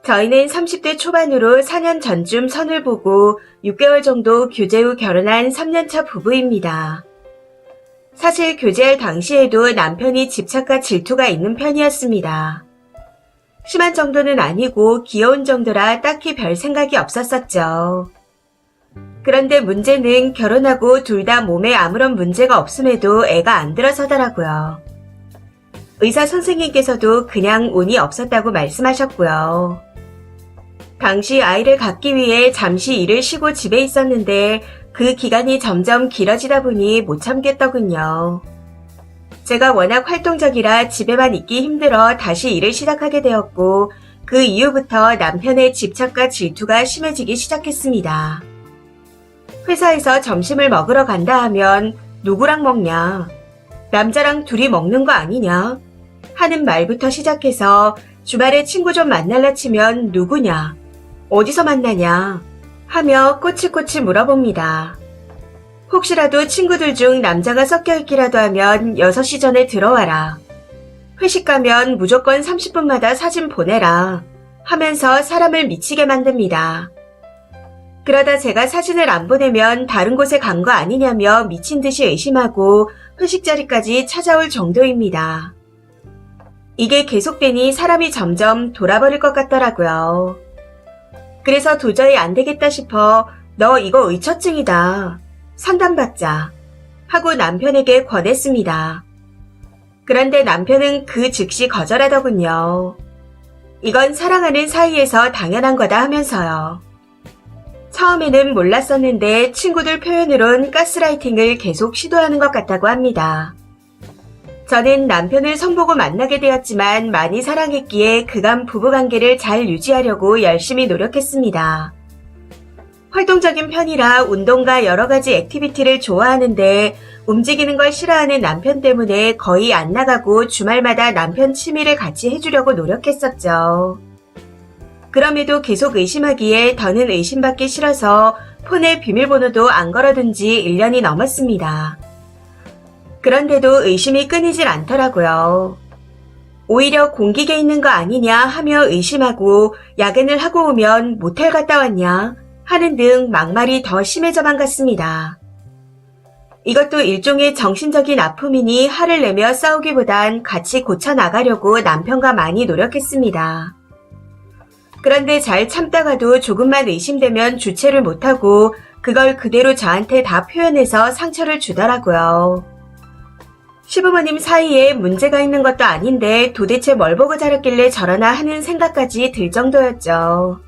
저희는 30대 초반으로 4년 전쯤 선을 보고 6개월 정도 교제 후 결혼한 3년차 부부입니다. 사실 교제할 당시에도 남편이 집착과 질투가 있는 편이었습니다. 심한 정도는 아니고 귀여운 정도라 딱히 별 생각이 없었었죠. 그런데 문제는 결혼하고 둘 다 몸에 아무런 문제가 없음에도 애가 안 들어서더라고요. 의사 선생님께서도 그냥 운이 없었다고 말씀하셨고요. 당시 아이를 갖기 위해 잠시 일을 쉬고 집에 있었는데 그 기간이 점점 길어지다 보니 못 참겠더군요. 제가 워낙 활동적이라 집에만 있기 힘들어 다시 일을 시작하게 되었고 그 이후부터 남편의 집착과 질투가 심해지기 시작했습니다. 회사에서 점심을 먹으러 간다 하면 누구랑 먹냐? 남자랑 둘이 먹는 거 아니냐? 하는 말부터 시작해서 주말에 친구 좀 만날라 치면 누구냐? 어디서 만나냐? 하며 꼬치꼬치 물어봅니다. 혹시라도 친구들 중 남자가 섞여있기라도 하면 6시 전에 들어와라. 회식 가면 무조건 30분마다 사진 보내라. 하면서 사람을 미치게 만듭니다. 그러다 제가 사진을 안 보내면 다른 곳에 간 거 아니냐며 미친 듯이 의심하고 회식 자리까지 찾아올 정도입니다. 이게 계속되니 사람이 점점 돌아버릴 것 같더라고요. 그래서 도저히 안 되겠다 싶어 너 이거 의처증이다. 상담받자. 하고 남편에게 권했습니다. 그런데 남편은 그 즉시 거절하더군요. 이건 사랑하는 사이에서 당연한 거다 하면서요. 처음에는 몰랐었는데 친구들 표현으론 가스라이팅을 계속 시도하는 것 같다고 합니다. 저는 남편을 선보고 만나게 되었지만 많이 사랑했기에 그간 부부관계를 잘 유지하려고 열심히 노력했습니다. 활동적인 편이라 운동과 여러 가지 액티비티를 좋아하는데 움직이는 걸 싫어하는 남편 때문에 거의 안 나가고 주말마다 남편 취미를 같이 해주려고 노력했었죠. 그럼에도 계속 의심하기에 더는 의심받기 싫어서 폰에 비밀번호도 안 걸어둔 지 1년이 넘었습니다. 그런데도 의심이 끊이질 않더라고요. 오히려 공기계 있는 거 아니냐 하며 의심하고 야근을 하고 오면 모텔 갔다 왔냐 하는 등 막말이 더 심해져만 갔습니다. 이것도 일종의 정신적인 아픔이니 화를 내며 싸우기보단 같이 고쳐나가려고 남편과 많이 노력했습니다. 그런데 잘 참다가도 조금만 의심되면 주체를 못하고 그걸 그대로 저한테 다 표현해서 상처를 주더라고요. 시부모님 사이에 문제가 있는 것도 아닌데 도대체 뭘 보고 자랐길래 저러나 하는 생각까지 들 정도였죠.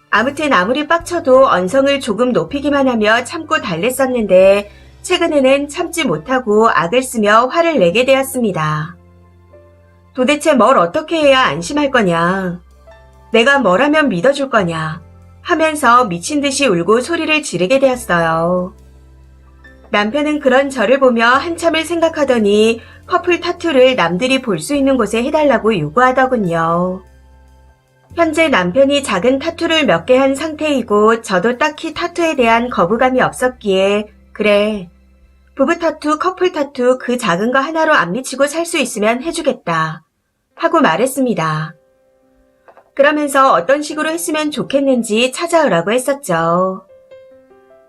아무튼 아무리 빡쳐도 언성을 조금 높이기만 하며 참고 달랬었는데 최근에는 참지 못하고 악을 쓰며 화를 내게 되었습니다. 도대체 뭘 어떻게 해야 안심할 거냐? 내가 뭘 하면 믿어줄 거냐? 하면서 미친 듯이 울고 소리를 지르게 되었어요. 남편은 그런 저를 보며 한참을 생각하더니 퍼플 타투를 남들이 볼 수 있는 곳에 해달라고 요구하더군요. 현재 남편이 작은 타투를 몇 개 한 상태이고 저도 딱히 타투에 대한 거부감이 없었기에 그래, 부부 타투, 커플 타투 그 작은 거 하나로 안 미치고 살 수 있으면 해주겠다 하고 말했습니다. 그러면서 어떤 식으로 했으면 좋겠는지 찾아오라고 했었죠.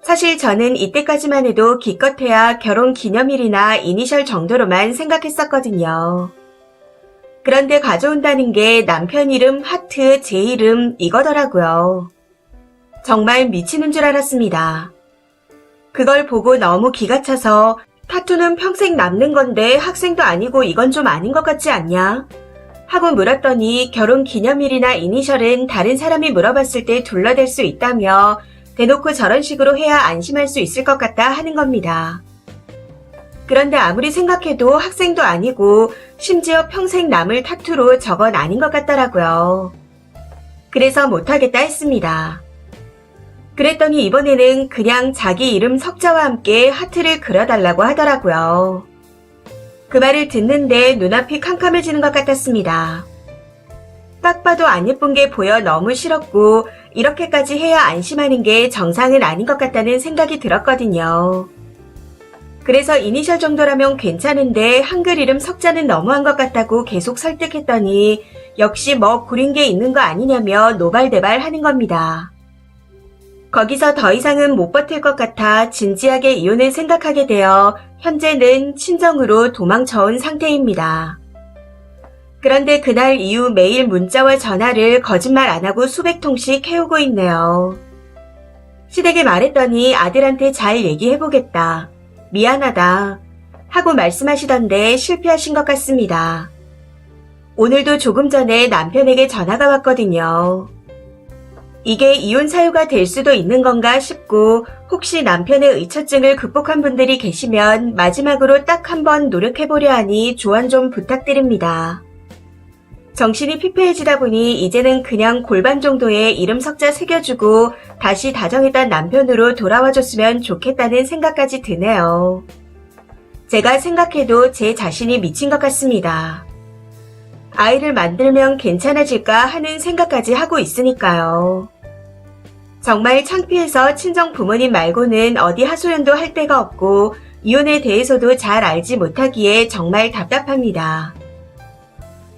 사실 저는 이때까지만 해도 기껏해야 결혼 기념일이나 이니셜 정도로만 생각했었거든요. 그런데 가져온다는 게 남편 이름 하트, 제 이름 이거더라고요. 정말 미치는 줄 알았습니다. 그걸 보고 너무 기가 차서 타투는 평생 남는 건데 학생도 아니고 이건 좀 아닌 것 같지 않냐? 하고 물었더니 결혼 기념일이나 이니셜은 다른 사람이 물어봤을 때 둘러댈 수 있다며 대놓고 저런 식으로 해야 안심할 수 있을 것 같다 하는 겁니다. 그런데 아무리 생각해도 학생도 아니고 심지어 평생 남을 타투로 저건 아닌 것 같더라고요. 그래서 못하겠다 했습니다. 그랬더니 이번에는 그냥 자기 이름 석자와 함께 하트를 그려달라고 하더라고요. 그 말을 듣는데 눈앞이 캄캄해지는 것 같았습니다. 딱 봐도 안 예쁜 게 보여 너무 싫었고 이렇게까지 해야 안심하는 게 정상은 아닌 것 같다는 생각이 들었거든요. 그래서 이니셜 정도라면 괜찮은데 한글 이름 석자는 너무한 것 같다고 계속 설득했더니 역시 뭐 구린 게 있는 거 아니냐며 노발대발 하는 겁니다. 거기서 더 이상은 못 버틸 것 같아 진지하게 이혼을 생각하게 되어 현재는 친정으로 도망쳐온 상태입니다. 그런데 그날 이후 매일 문자와 전화를 거짓말 안 하고 수백 통씩 해오고 있네요. 시댁에 말했더니 아들한테 잘 얘기해보겠다. 미안하다. 하고 말씀하시던데 실패하신 것 같습니다. 오늘도 조금 전에 남편에게 전화가 왔거든요. 이게 이혼 사유가 될 수도 있는 건가 싶고 혹시 남편의 의처증을 극복한 분들이 계시면 마지막으로 딱 한번 노력해보려 하니 조언 좀 부탁드립니다. 정신이 피폐해지다 보니 이제는 그냥 골반 정도의 이름 석자 새겨주고 다시 다정했던 남편으로 돌아와줬으면 좋겠다는 생각까지 드네요. 제가 생각해도 제 자신이 미친 것 같습니다. 아이를 만들면 괜찮아질까 하는 생각까지 하고 있으니까요. 정말 창피해서 친정 부모님 말고는 어디 하소연도 할 데가 없고 이혼에 대해서도 잘 알지 못하기에 정말 답답합니다.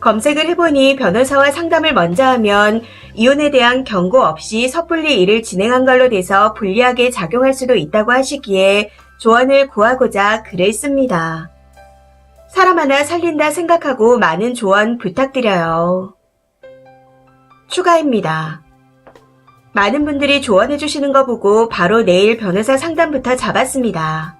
검색을 해보니 변호사와 상담을 먼저 하면 이혼에 대한 경고 없이 섣불리 일을 진행한 걸로 돼서 불리하게 작용할 수도 있다고 하시기에 조언을 구하고자 글을 씁니다. 사람 하나 살린다 생각하고 많은 조언 부탁드려요. 추가입니다. 많은 분들이 조언해 주시는 거 보고 바로 내일 변호사 상담부터 잡았습니다.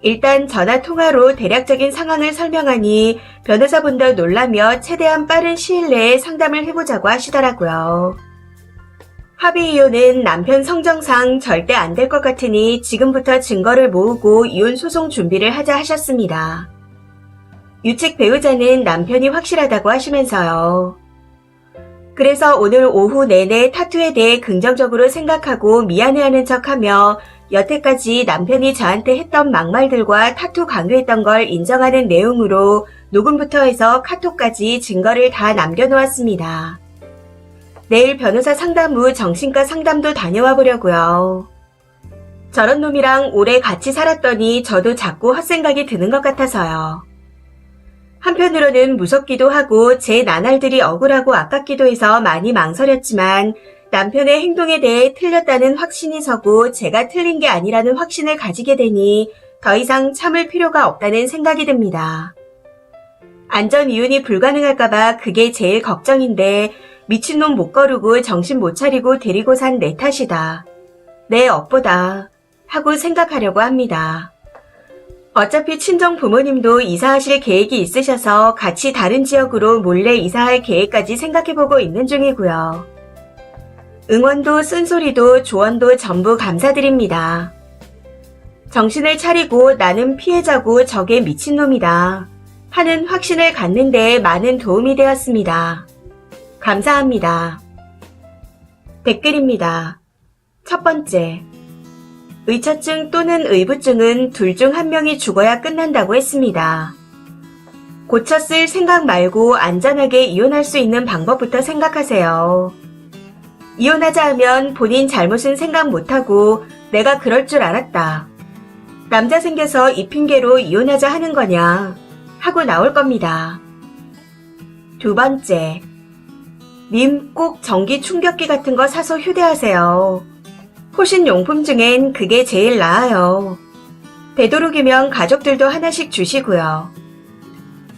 일단 전화 통화로 대략적인 상황을 설명하니 변호사분도 놀라며 최대한 빠른 시일 내에 상담을 해보자고 하시더라고요. 합의 이혼은 남편 성정상 절대 안 될 것 같으니 지금부터 증거를 모으고 이혼 소송 준비를 하자 하셨습니다. 유책 배우자는 남편이 확실하다고 하시면서요. 그래서 오늘 오후 내내 타투에 대해 긍정적으로 생각하고 미안해하는 척하며 여태까지 남편이 저한테 했던 막말들과 타투 강요했던 걸 인정하는 내용으로 녹음부터 해서 카톡까지 증거를 다 남겨놓았습니다. 내일 변호사 상담 후 정신과 상담도 다녀와 보려고요. 저런 놈이랑 오래 같이 살았더니 저도 자꾸 헛생각이 드는 것 같아서요. 한편으로는 무섭기도 하고 제 나날들이 억울하고 아깝기도 해서 많이 망설였지만 남편의 행동에 대해 틀렸다는 확신이 서고 제가 틀린 게 아니라는 확신을 가지게 되니 더 이상 참을 필요가 없다는 생각이 듭니다. 안전 이혼이 불가능할까봐 그게 제일 걱정인데 미친놈 못 거르고 정신 못 차리고 데리고 산 내 탓이다. 내 업보다 하고 생각하려고 합니다. 어차피 친정 부모님도 이사하실 계획이 있으셔서 같이 다른 지역으로 몰래 이사할 계획까지 생각해보고 있는 중이고요. 응원도 쓴소리도 조언도 전부 감사드립니다. 정신을 차리고 나는 피해자고 저게 미친놈이다 하는 확신을 갖는 데 많은 도움이 되었습니다. 감사합니다. 댓글입니다. 첫 번째, 의처증 또는 의부증은 둘 중 한 명이 죽어야 끝난다고 했습니다. 고쳐 쓸 생각 말고 안전하게 이혼할 수 있는 방법부터 생각하세요. 이혼하자 하면 본인 잘못은 생각 못하고 내가 그럴 줄 알았다. 남자 생겨서 이 핑계로 이혼하자 하는 거냐 하고 나올 겁니다. 두 번째, 님 꼭 전기 충격기 같은 거 사서 휴대하세요. 호신용품 중엔 그게 제일 나아요. 되도록이면 가족들도 하나씩 주시고요.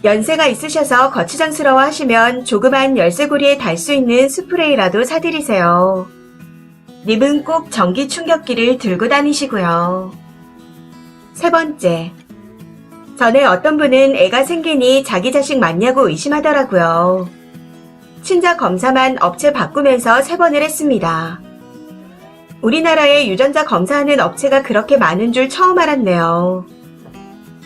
연세가 있으셔서 거추장스러워 하시면 조그만 열쇠고리에 달 수 있는 스프레이라도 사드리세요. 님은 꼭 전기 충격기를 들고 다니시고요. 세 번째, 전에 어떤 분은 애가 생기니 자기 자식 맞냐고 의심하더라고요. 친자 검사만 업체 바꾸면서 3번을 했습니다. 우리나라에 유전자 검사하는 업체가 그렇게 많은 줄 처음 알았네요.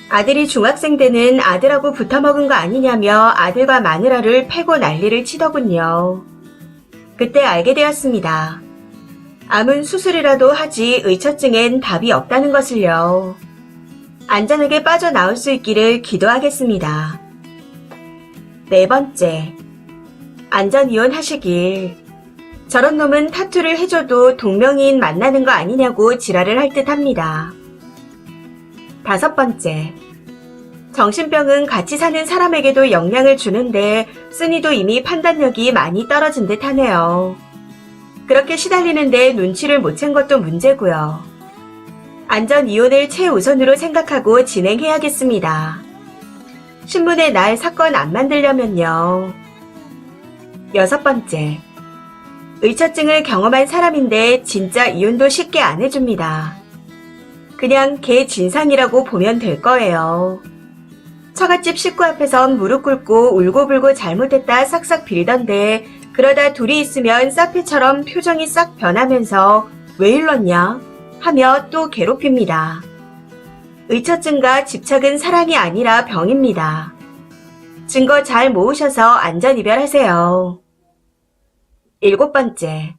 아들이 중학생 때는 아들하고 붙어먹은 거 아니냐며 아들과 마누라를 패고 난리를 치더군요. 그때 알게 되었습니다. 암은 수술이라도 하지 의처증엔 답이 없다는 것을요. 안전하게 빠져나올 수 있기를 기도하겠습니다. 네 번째, 안전이혼 하시길. 저런 놈은 타투를 해줘도 동명이인 만나는 거 아니냐고 지랄을 할 듯 합니다. 다섯 번째, 정신병은 같이 사는 사람에게도 영향을 주는데 쓰니도 이미 판단력이 많이 떨어진 듯 하네요. 그렇게 시달리는데 눈치를 못 챈 것도 문제고요. 안전 이혼을 최우선으로 생각하고 진행해야겠습니다. 신문의 날 사건 안 만들려면요. 6번째. 의처증을 경험한 사람인데 진짜 이혼도 쉽게 안 해줍니다. 그냥 걔 진상이라고 보면 될 거예요. 처갓집 식구 앞에선 무릎 꿇고 울고불고 잘못했다 싹싹 빌던데 그러다 둘이 있으면 사페처럼 표정이 싹 변하면서 왜 일렀냐 하며 또 괴롭힙니다. 의처증과 집착은 사랑이 아니라 병입니다. 증거 잘 모으셔서 안전이별하세요. 7번째.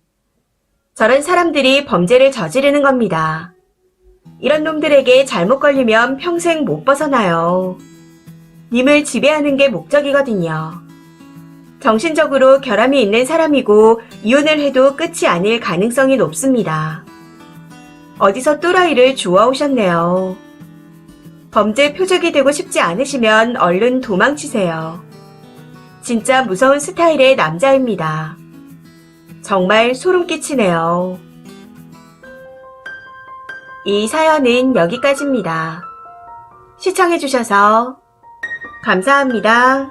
저런 사람들이 범죄를 저지르는 겁니다. 이런 놈들에게 잘못 걸리면 평생 못 벗어나요. 님을 지배하는 게 목적이거든요. 정신적으로 결함이 있는 사람이고 이혼을 해도 끝이 아닐 가능성이 높습니다. 어디서 또라이를 주워오셨네요. 범죄 표적이 되고 싶지 않으시면 얼른 도망치세요. 진짜 무서운 스타일의 남자입니다. 정말 소름 끼치네요. 이 사연은 여기까지입니다. 시청해주셔서 감사합니다.